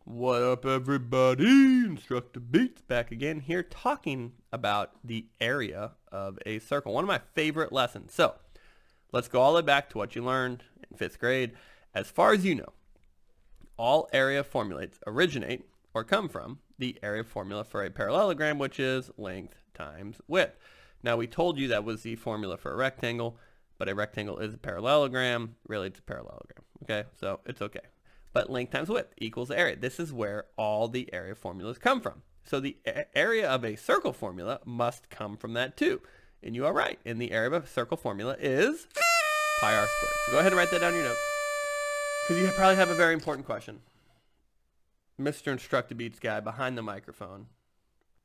What up, everybody? InstructaBeats back again here talking about the area of a circle. One of my favorite lessons. So let's go all the way back to what you learned in 5th grade. As far as you know, all area formulates originate or come from the area formula for a parallelogram, which is length times width. Now, we told you that was the formula for a rectangle, but a rectangle is a parallelogram. Really, it's a parallelogram. Okay, so it's okay. But length times width equals area. This is where all the area formulas come from. So the area of a circle formula must come from that too. And you are right. And the area of a circle formula is pi r squared. So go ahead and write that down in your notes, because you probably have a very important question. Mr. InstructaBeats guy behind the microphone,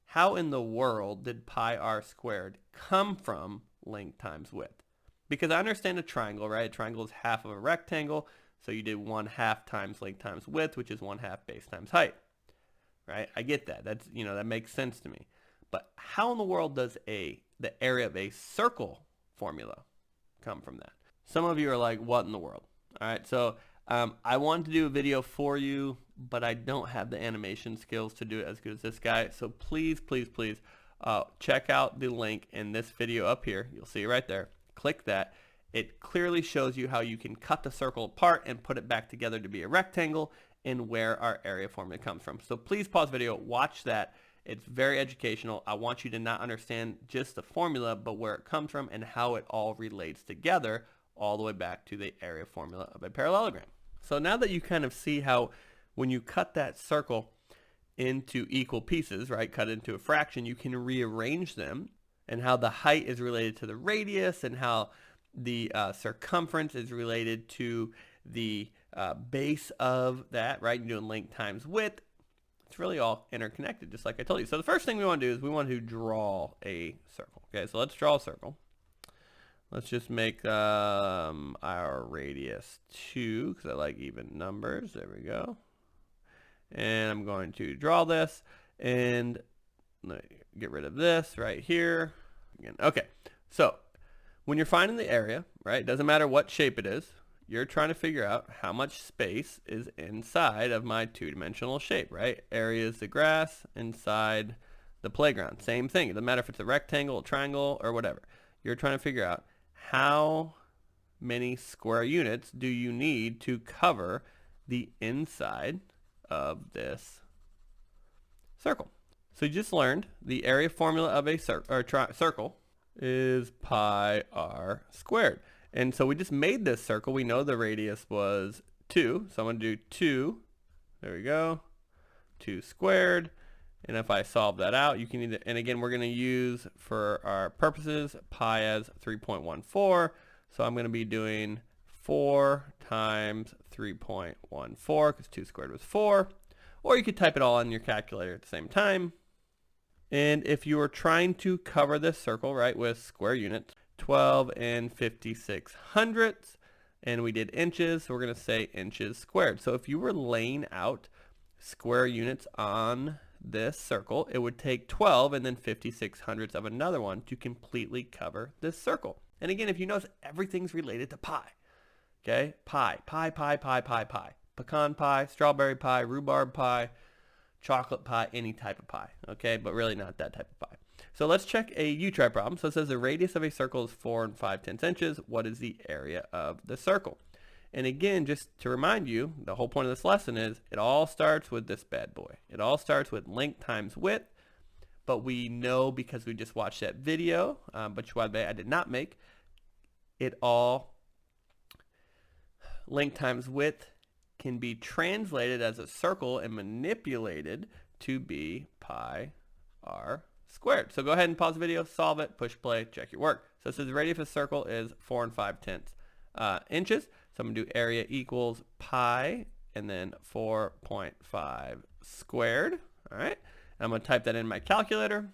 how in the world did pi r squared come from length times width? Because I understand a triangle, right? A triangle is half of a rectangle. So you did 1/2 times length times width, which is 1/2 base times height, right? I get that. That's, that makes sense to me. But how in the world does the area of a circle formula come from that? Some of you are like, what in the world? All right, so I wanted to do a video for you, but I don't have the animation skills to do it as good as this guy. So please, please, please check out the link in this video up here. You'll see it right there. Click that. It clearly shows you how you can cut the circle apart and put it back together to be a rectangle, and where our area formula comes from. So please pause the video, watch that. It's very educational. I want you to not understand just the formula, but where it comes from and how it all relates together all the way back to the area formula of a parallelogram. So now that you kind of see how when you cut that circle into equal pieces, right, cut it into a fraction, you can rearrange them, and how the height is related to the radius, and how the circumference is related to the base of that, right? You're doing length times width. It's really all interconnected, just like I told you. So the first thing we want to do is we want to draw a circle. Okay, so let's draw a circle. Let's just make our radius 2, because I like even numbers. There we go. And I'm going to draw this, and let me get rid of this right here. Again, okay, so when you're finding the area, right, it doesn't matter what shape it is, you're trying to figure out how much space is inside of my two-dimensional shape, right? Area is the grass, inside the playground. Same thing. It doesn't matter if it's a rectangle, a triangle, or whatever. You're trying to figure out how many square units do you need to cover the inside of this circle. So you just learned the area formula of a circle is pi r squared. And so we just made this circle. We know the radius was 2. So I'm going to do 2. There we go. 2 squared. And if I solve that out, you can either, and again, we're going to use for our purposes pi as 3.14. So I'm going to be doing 4 times 3.14, because 2 squared was 4. Or you could type it all on your calculator at the same time. And if you were trying to cover this circle, right, with square units, 12 and 56 hundredths, and we did inches, so we're going to say inches squared. So if you were laying out square units on this circle, it would take 12 and then 56 hundredths of another one to completely cover this circle. And again, if you notice, everything's related to pi. Okay, pi, pecan pie, strawberry pie, rhubarb pie, chocolate pie, any type of pie, okay, but really not that type of pie. So let's check a U-try problem. So it says the radius of a circle is 4 5/10 inches. What is the area of the circle? And again, just to remind you, the whole point of this lesson is it all starts with this bad boy. It all starts with length times width, but we know because we just watched that video, which by the way I did not make, it all length times width can be translated as a circle and manipulated to be pi r squared. So go ahead and pause the video, solve it, push play, check your work. So it says the radius of a circle is 4 5/10 inches. So I'm going to do area equals pi and then 4.5 squared. All right. And I'm going to type that in my calculator.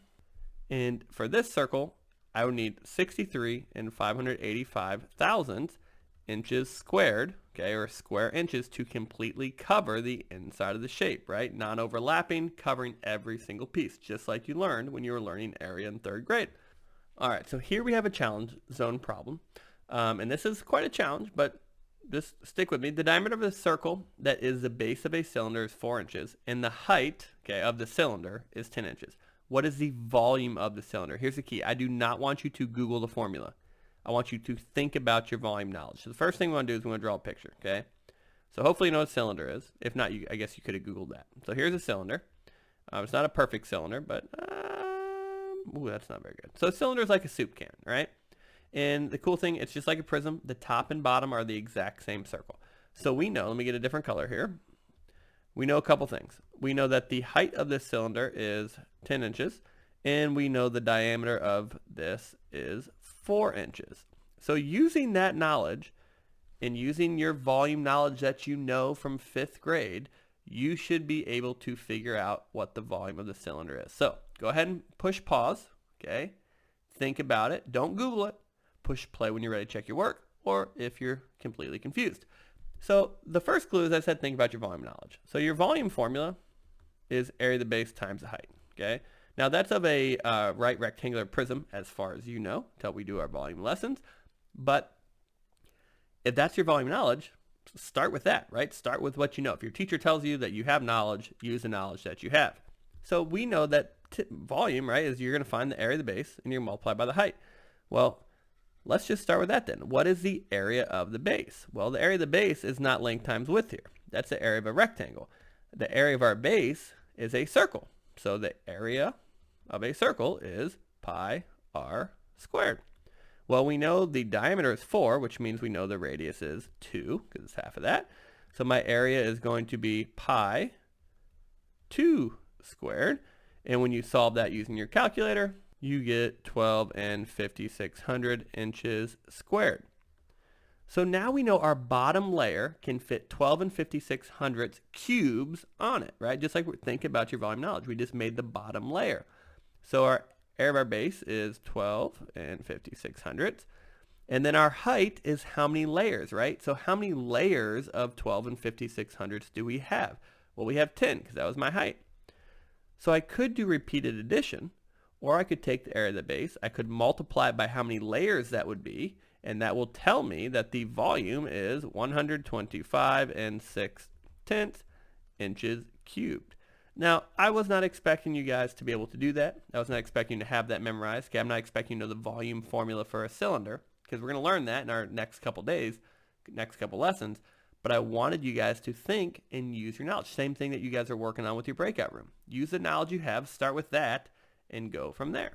And for this circle, I would need 63 and 585 thousandths inches squared, okay, or square inches, to completely cover the inside of the shape, right? Non-overlapping, covering every single piece, just like you learned when you were learning area in 3rd grade. All right, so here we have a challenge zone problem. And this is quite a challenge, but just stick with me. The diameter of a circle that is the base of a cylinder is 4 inches, and the height, okay, of the cylinder is 10 inches. What is the volume of the cylinder? Here's the key. I do not want you to Google the formula. I want you to think about your volume knowledge. So the first thing we want to do is we want to draw a picture, okay? So hopefully you know what a cylinder is. If not, I guess you could have Googled that. So here's a cylinder. It's not a perfect cylinder, but ooh, that's not very good. So a cylinder is like a soup can, right? And the cool thing, it's just like a prism. The top and bottom are the exact same circle. So we know, let me get a different color here. We know a couple things. We know that the height of this cylinder is 10 inches, and we know the diameter of this is 4 inches. So using that knowledge and using your volume knowledge that you know from 5th grade, you should be able to figure out what the volume of the cylinder is. So go ahead and push pause, okay? Think about it. Don't Google it. Push play when you're ready to check your work, or if you're completely confused. So the first clue, as I said, think about your volume knowledge. So your volume formula is area of the base times the height, okay? Now that's of a right rectangular prism as far as you know, until we do our volume lessons. But if that's your volume knowledge, start with that, right? Start with what you know. If your teacher tells you that you have knowledge, use the knowledge that you have. So we know that volume, right, is you're going to find the area of the base and you're going to multiply by the height. Well, let's just start with that then. What is the area of the base? Well, the area of the base is not length times width here. That's the area of a rectangle. The area of our base is a circle. So the area of a circle is pi r squared. Well, we know the diameter is 4, which means we know the radius is 2, because it's half of that. So my area is going to be pi 2 squared. And when you solve that using your calculator, you get 12 and 5600 inches squared. So now we know our bottom layer can fit 12 and 5600 cubes on it, right? Just like we're thinking about your volume knowledge. We just made the bottom layer. So our area of our base is 12 and 5600. And then our height is how many layers, right? So how many layers of 12 and 5600 do we have? Well, we have 10 because that was my height. So I could do repeated addition, or I could take the area of the base. I could multiply it by how many layers that would be, and that will tell me that the volume is 125 and 6/10 inches cubed. Now, I was not expecting you guys to be able to do that. I was not expecting you to have that memorized. Okay, I'm not expecting you to know the volume formula for a cylinder, because we're going to learn that in our next couple days, next couple lessons. But I wanted you guys to think and use your knowledge. Same thing that you guys are working on with your breakout room. Use the knowledge you have, start with that, and go from there.